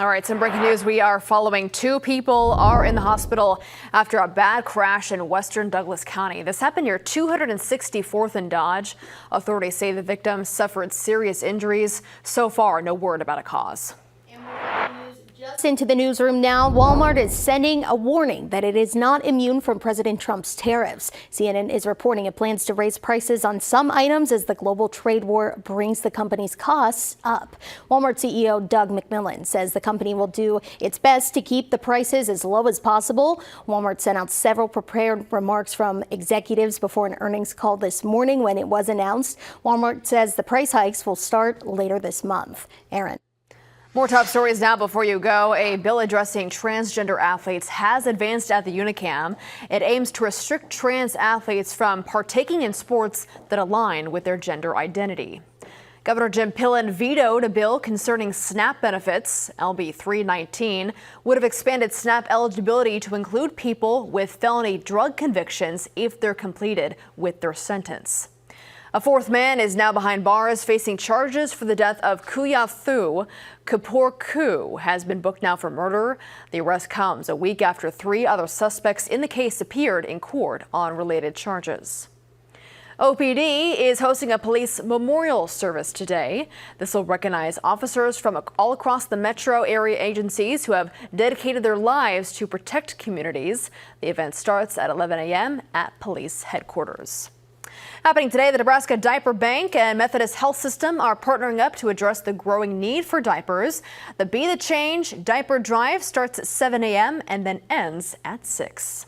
All right, some breaking news we are following. 2 people are in the hospital after a bad crash in western Douglas County. This happened near 264th and Dodge. Authorities say the victim suffered serious injuries. So far, no word about a cause. Just into the newsroom now, Walmart is sending a warning that it is not immune from President Trump's tariffs. CNN is reporting it plans to raise prices on some items as the global trade war brings the company's costs up. Walmart CEO Doug McMillon says the company will do its best to keep the prices as low as possible. Walmart sent out several prepared remarks from executives before an earnings call this morning when it was announced. Walmart says the price hikes will start later this month. Aaron. More top stories now before you go. A bill addressing transgender athletes has advanced at the Unicam. It aims to restrict trans athletes from partaking in sports that align with their gender identity. Governor Jim Pillen vetoed a bill concerning SNAP benefits. LB 319 would have expanded SNAP eligibility to include people with felony drug convictions if they're completed with their sentence. A 4th man is now behind bars facing charges for the death of Kuyathu. Kapoor Koo has been booked now for murder. The arrest comes a week after 3 other suspects in the case appeared in court on related charges. OPD is hosting a police memorial service today. This will recognize officers from all across the metro area agencies who have dedicated their lives to protect communities. The event starts at 11 a.m. at police headquarters. Happening today, the Nebraska Diaper Bank and Methodist Health System are partnering up to address the growing need for diapers. The Be the Change diaper drive starts at 7 a.m. and then ends at 6.